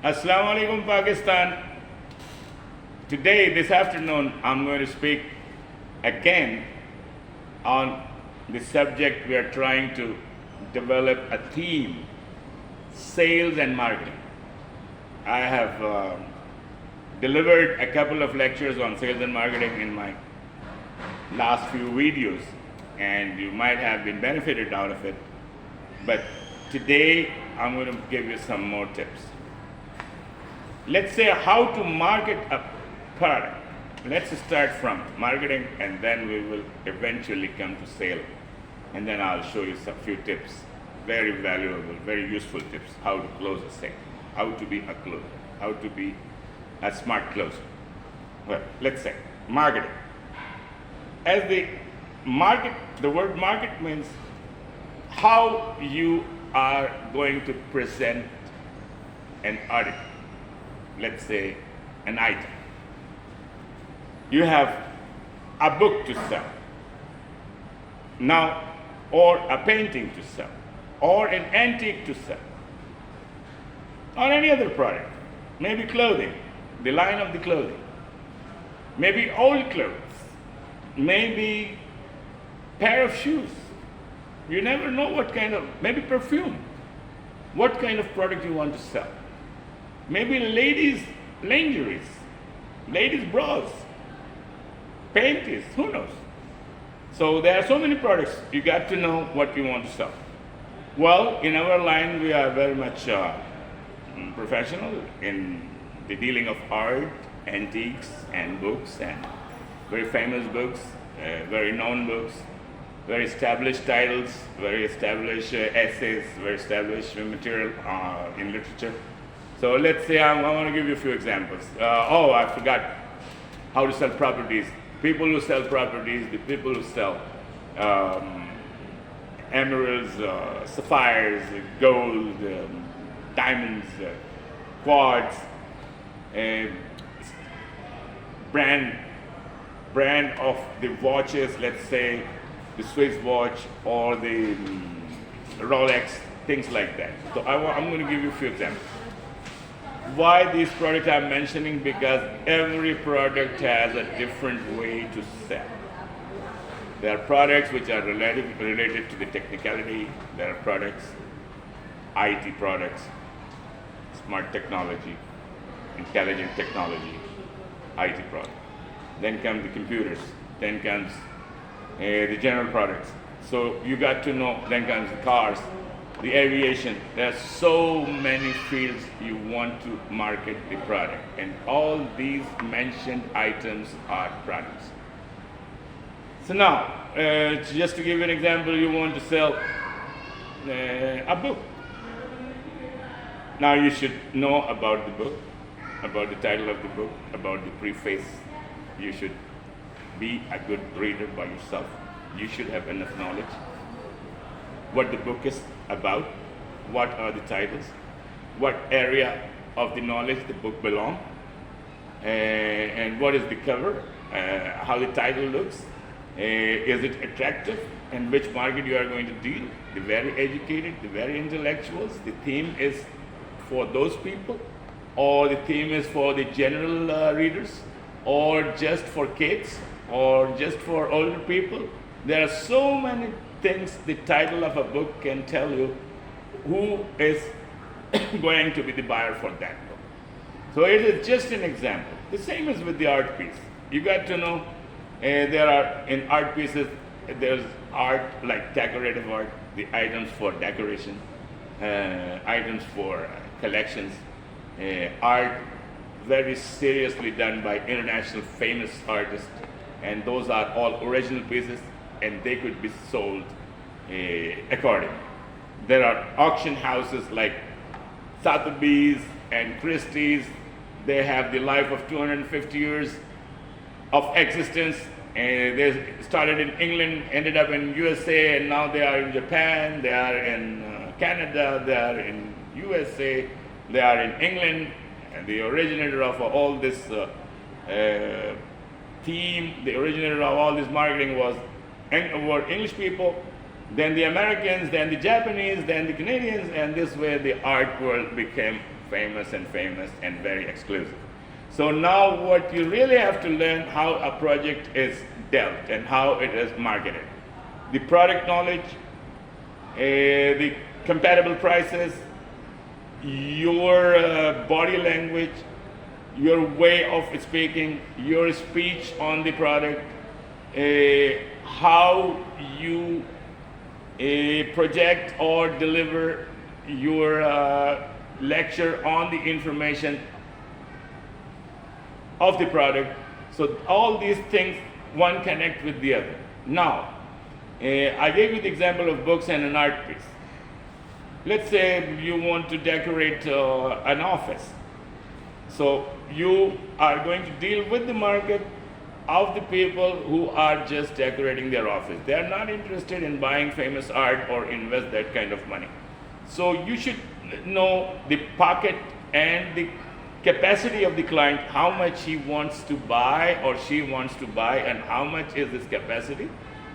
Assalamu alaikum, Pakistan. Today, this afternoon, I'm going to speak again on the subject we are trying to develop a theme, sales and marketing. I have delivered a couple of lectures on sales and marketing in my last few videos, and you might have been benefited out of it. But today, I'm going to give you some more tips. Let's say how to market a product. Let's start from marketing, and then we will eventually come to sale. And then I'll show you some few tips, very valuable, very useful tips, how to close a sale, how to be a closer, how to be a smart closer. Well, let's say marketing. As the word market means how you are going to present an article. Let's say an item. You have a book to sell now, or a painting to sell, or an antique to sell, or any other product, maybe clothing, the line of the clothing, maybe old clothes, maybe pair of shoes. You never know what kind of, maybe perfume, what kind of product you want to sell. Maybe ladies' lingeries, ladies' bras, panties, who knows? So there are so many products, you got to know what you want to sell. Well, in our line, we are very much professional in the dealing of art, antiques, and books, and very famous books, very known books, very established titles, very established essays, very established material in literature. So let's say I want to give you a few examples. I forgot how to sell properties. People who sell properties, the people who sell emeralds, sapphires, gold, diamonds, quartz, brand of the watches, let's say the Swiss watch or the Rolex, things like that. So I'm going to give you a few examples. Why these products I'm mentioning? Because every product has a different way to sell. There are products which are related to the technicality. There are products, IT products, smart technology, intelligent technology, IT products. Then comes the computers. Then comes the general products. So you got to know, then comes the cars, the aviation. There are so many fields you want to market the product, and all these mentioned items are products. So now, just to give you an example, you want to sell a book. Now you should know about the book, about the title of the book, about the preface. You should be a good reader by yourself. You should have enough knowledge. What the book is about, what are the titles, what area of the knowledge the book belongs, and what is the cover, how the title looks, is it attractive, and which market you are going to deal, the very educated, the very intellectuals, the theme is for those people, or the theme is for the general readers, or just for kids, or just for older people. There are so many things the title of a book can tell you who is going to be the buyer for that book. So it is just an example. The same is with the art piece. You got to know there are in art pieces, there's art like decorative art, the items for decoration, items for collections, art very seriously done by international famous artists, and those are all original pieces, and they could be sold accordingly. There are auction houses like Sotheby's and Christie's. They have the life of 250 years of existence. And they started in England, ended up in USA, and now they are in Japan, they are in Canada, they are in USA, they are in England. And the originator of all this theme, the originator of all this marketing were English people, then the Americans, then the Japanese, then the Canadians, and this way the art world became famous and very exclusive. So now what you really have to learn how a project is dealt and how it is marketed. The product knowledge, the compatible prices, your body language, your way of speaking, your speech on the product, how you project or deliver your lecture on the information of the product. So all these things, one connect with the other. Now, I gave you the example of books and an art piece. Let's say you want to decorate an office. So you are going to deal with the market of the people who are just decorating their office. They are not interested in buying famous art or invest that kind of money. So you should know the pocket and the capacity of the client, how much he wants to buy or she wants to buy, and how much is his capacity.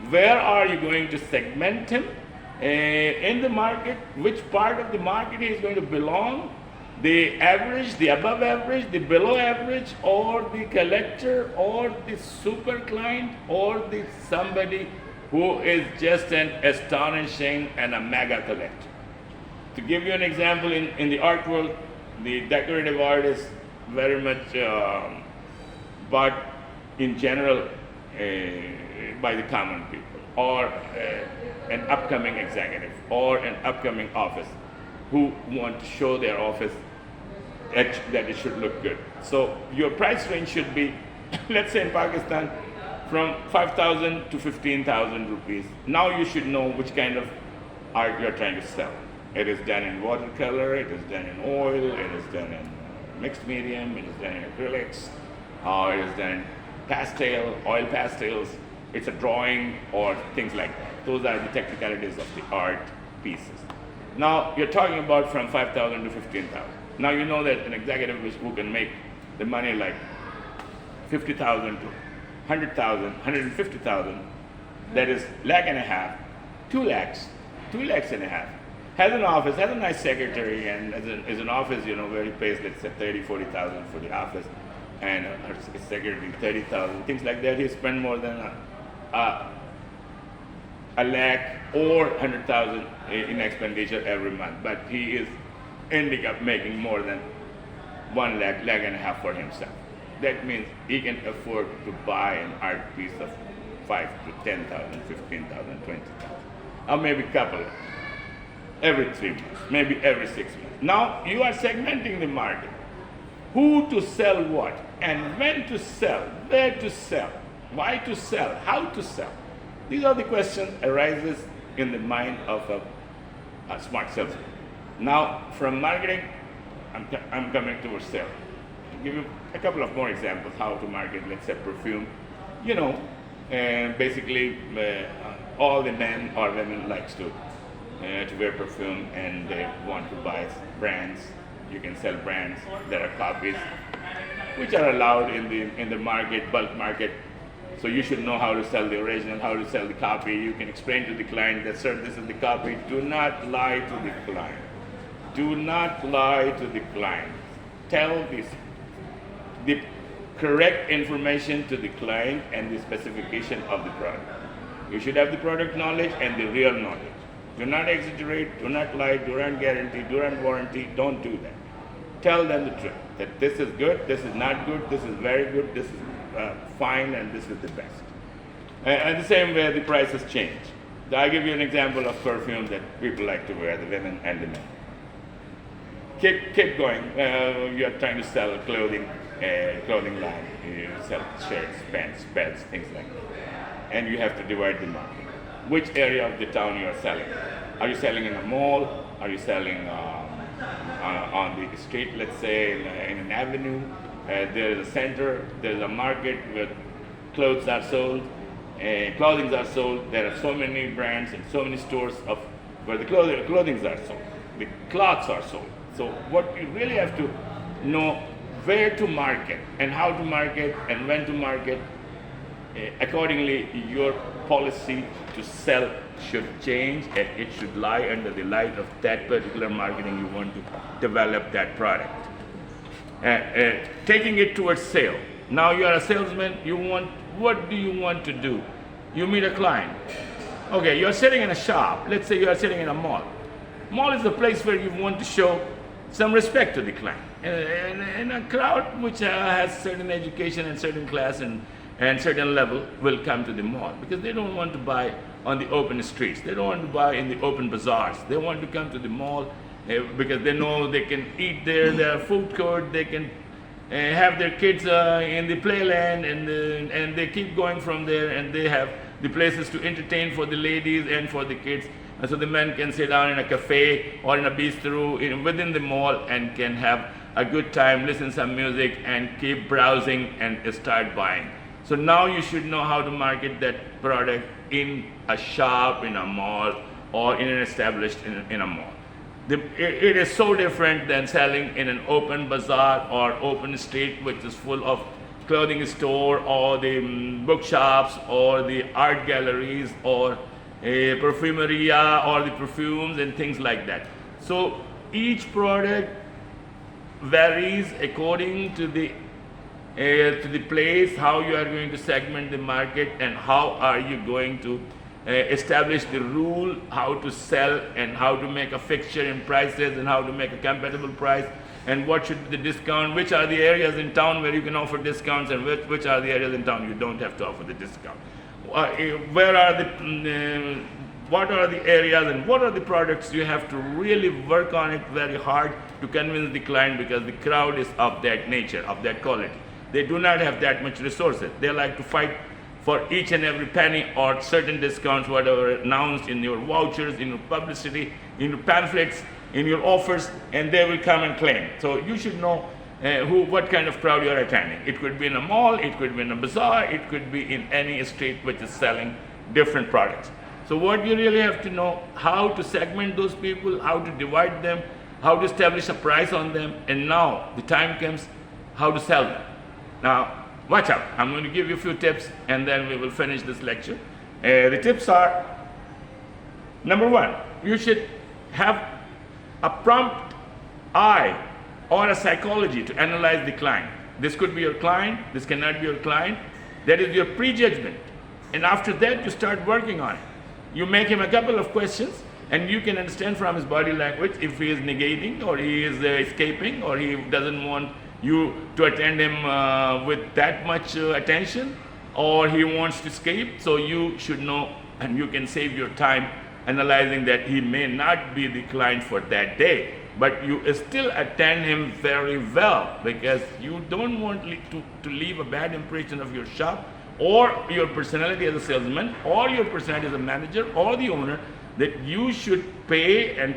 Where are you going to segment him in the market? Which part of the market he is going to belong? The average, the above average, the below average, or the collector, or the super client, or the somebody who is just an astonishing and a mega collector. To give you an example, in the art world, the decorative art is very much bought in general by the common people, or an upcoming executive, or an upcoming office who want to show their office that it should look good. So your price range should be, let's say in Pakistan, from 5,000 to 15,000 rupees. Now you should know which kind of art you're trying to sell. It is done in watercolor, it is done in oil, it is done in mixed medium, it is done in acrylics, or it is done in pastel, oil pastels, it's a drawing, or things like that. Those are the technicalities of the art pieces. Now you're talking about from 5,000 to 15,000. Now you know that an executive who can make the money like 50,000 to 100,000, 150,000, that is lakh and a half, 2 lakhs, 2 lakhs and a half, has an office, has a nice secretary, and is an office, where he pays, let's say, 30, 40,000 for the office, and his secretary 30,000, things like that. He spend more than a lakh or 100,000 in expenditure every month, but he is ending up making more than 1 lakh, lakh and a half for himself. That means he can afford to buy an art piece of 5 to 10,000, 15,000, 20,000, or maybe a couple every 3 months, maybe every 6 months. Now you are segmenting the market. Who to sell what, and when to sell, where to sell, why to sell, how to sell. These are the questions arises in the mind of a smart salesman. Now, from marketing, I'm coming towards sales. I'll give you a couple of more examples how to market, let's say, perfume. Basically, all the men or women likes to wear perfume, and they want to buy brands. You can sell brands. There are copies which are allowed in the market, bulk market. So you should know how to sell the original, how to sell the copy. You can explain to the client that, sir, this is the copy. Do not lie to the client. Do not lie to the client. Tell the correct information to the client and the specification of the product. You should have the product knowledge and the real knowledge. Do not exaggerate, do not lie, do not guarantee, do not warranty. Don't do that. Tell them the truth, that this is good, this is not good, this is very good, this is fine, and this is the best. And the same way the prices change. I'll give you an example of perfume that people like to wear, the women and the men. Keep going. You're trying to sell clothing line. You sell shirts, pants, belts, things like that. And you have to divide the market. Which area of the town you are selling? Are you selling in a mall? Are you selling on the street, let's say, in an avenue? There is a center, there is a market where clothes are sold, clothing are sold. There are so many brands and so many stores where the clothing are sold. The cloths are sold. So what you really have to know, where to market and how to market and when to market, accordingly your policy to sell should change, and it should lie under the light of that particular marketing you want to develop that product. Taking it towards sale. Now you are a salesman, what do you want to do? You meet a client. Okay, you're sitting in a shop. Let's say you are sitting in a mall. Mall is the place where you want to show some respect to the client. And a crowd which has certain education and certain class and certain level will come to the mall because they don't want to buy on the open streets. They don't want to buy in the open bazaars. They want to come to the mall because they know they can eat there. There are food court. They can have their kids in the playland, and they keep going from there, and they have the places to entertain for the ladies and for the kids. And so the men can sit down in a cafe or in a bistro within the mall and can have a good time, listen to some music, and keep browsing and start buying. So now you should know how to market that product in a shop, in a mall, or in an established in a mall. It is so different than selling in an open bazaar or open street which is full of clothing store or the bookshops or the art galleries or a perfumeria or the perfumes and things like that. So each product varies according to the place, how you are going to segment the market, and how are you going to establish the rule, how to sell and how to make a fixture in prices and how to make a compatible price, and what should be the discount, which are the areas in town where you can offer discounts and which are the areas in town you don't have to offer the discount. Where are the what are the areas and what are the products you have to really work on it very hard to convince the client, because the crowd is of that nature, of that quality. They do not have that much resources. They like to fight for each and every penny or certain discounts, whatever announced in your vouchers, in your publicity, in your pamphlets, in your offers, and they will come and claim. So you should know what kind of crowd you are attending. It could be in a mall, it could be in a bazaar, it could be in any street which is selling different products. So what you really have to know, how to segment those people, how to divide them, how to establish a price on them, and now the time comes how to sell them. Now, watch out. I'm going to give you a few tips and then we will finish this lecture. The tips are, number one, you should have a prompt eye or a psychology to analyze the client. This could be your client, this cannot be your client. That is your prejudgment. And after that, you start working on it. You make him a couple of questions and you can understand from his body language if he is negating or he is escaping or he doesn't want you to attend him with that much attention, or he wants to escape. So you should know, and you can save your time analyzing that he may not be the client for that day, but you still attend him very well, because you don't want to leave a bad impression of your shop or your personality as a salesman or your personality as a manager or the owner, that you should pay and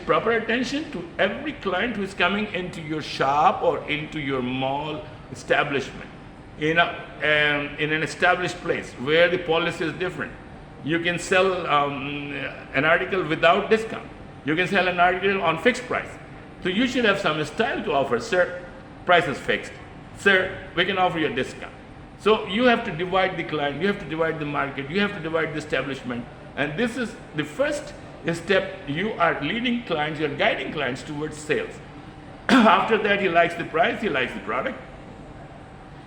proper attention to every client who is coming into your shop or into your mall establishment. In an established place where the policy is different, you can sell an article without discount. You can sell an article on fixed price. So you should have some style to offer. Sir, price is fixed. Sir, we can offer you a discount. So you have to divide the client, you have to divide the market, you have to divide the establishment. And this is the first step. You are leading clients, you are guiding clients towards sales. After that, he likes the price, he likes the product,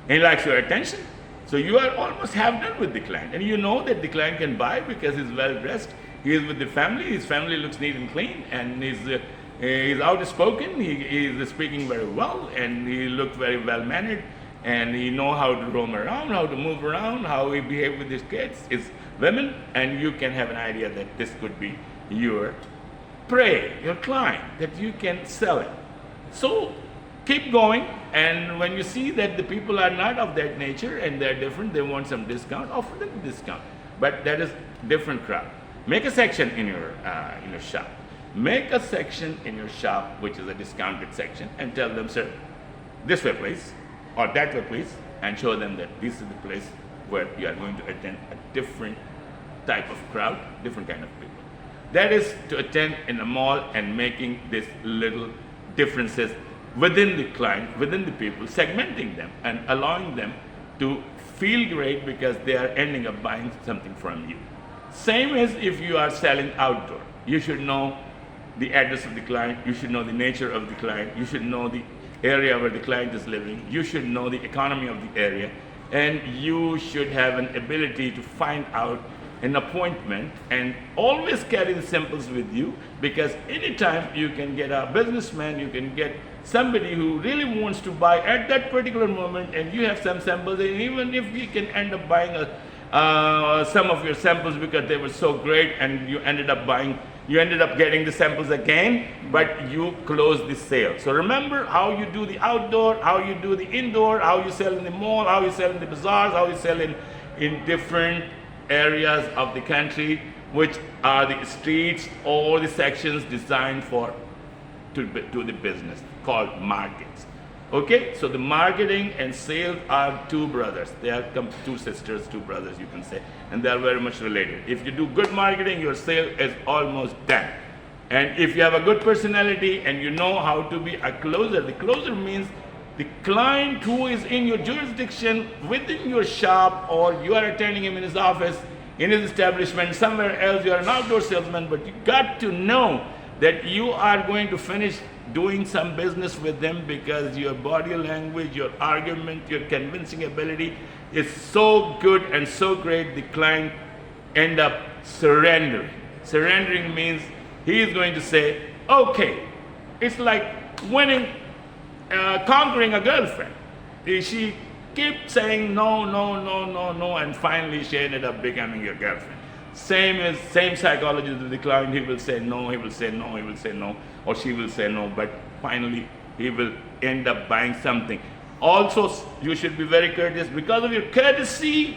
and he likes your attention. So you are almost half done with the client. And you know that the client can buy because he's well dressed, he is with the family, his family looks neat and clean, and he's outspoken, he is speaking very well, and he looks very well mannered, and he knows how to roam around, how to move around, how he behave with his kids, his women, and you can have an idea that this could be your prey, your client, that you can sell it. So keep going, and when you see that the people are not of that nature and they're different, they want some discount, offer them a discount. But that is different crowd. Make a section in your shop. Make a section in your shop which is a discounted section, and tell them, sir, this way please, or that way please, and show them that this is the place where you are going to attend a different type of crowd, different kind of people. That is to attend in a mall and making these little differences within the client, within the people, segmenting them and allowing them to feel great because they are ending up buying something from you. Same as if you are selling outdoor. You should know the address of the client, you should know the nature of the client, you should know the area where the client is living, you should know the economy of the area, and you should have an ability to find out an appointment, and always carry the samples with you, because anytime you can get a businessman, you can get somebody who really wants to buy at that particular moment, and you have some samples, and even if you can end up buying some of your samples because they were so great and you ended up getting the samples again, but you close the sale. So remember how you do the outdoor, how you do the indoor, how you sell in the mall, how you sell in the bazaars, how you sell in different areas of the country, which are the streets or the sections designed to the business, called markets. Okay, so the marketing and sales are two brothers. They are two sisters, two brothers, you can say, and they are very much related. If you do good marketing, your sale is almost done. And if you have a good personality and you know how to be a closer, the closer means the client who is in your jurisdiction, within your shop, or you are attending him in his office, in his establishment, somewhere else, you are an outdoor salesman, but you got to know that you are going to finish doing some business with them because your body language, your argument, your convincing ability is so good and so great, the client end up surrendering. Surrendering means he is going to say, okay, it's like conquering a girlfriend. She keeps saying no, no, no, no, no, and finally she ended up becoming your girlfriend. Same psychology to the client. He will say no, he will say no, he will say no, or she will say no, but finally he will end up buying something. Also, you should be very courteous. Because of your courtesy,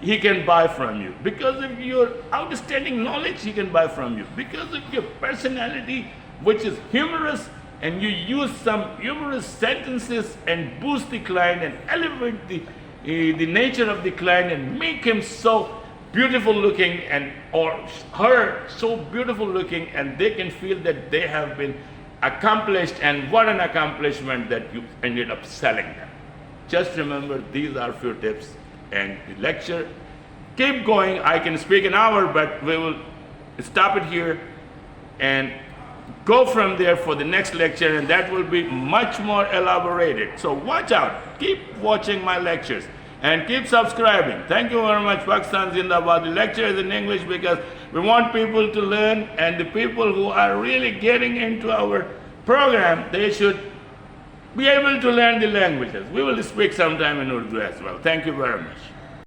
he can buy from you. Because of your outstanding knowledge, he can buy from you. Because of your personality, which is humorous, and you use some humorous sentences and boost the client and elevate the nature of the client and make him so beautiful looking, and or her so beautiful looking, and they can feel that they have been accomplished, and what an accomplishment that you ended up selling them. Just remember, these are few tips, and the lecture keep going. I can speak an hour, but we will stop it here and go from there for the next lecture, and that will be much more elaborated. So watch out, keep watching my lectures and keep subscribing. Thank you very much. Pakistan Zindabad. The lecture is in English because we want people to learn, and the people who are really getting into our program, they should be able to learn the languages. We will speak sometime in Urdu as well. Thank you very much.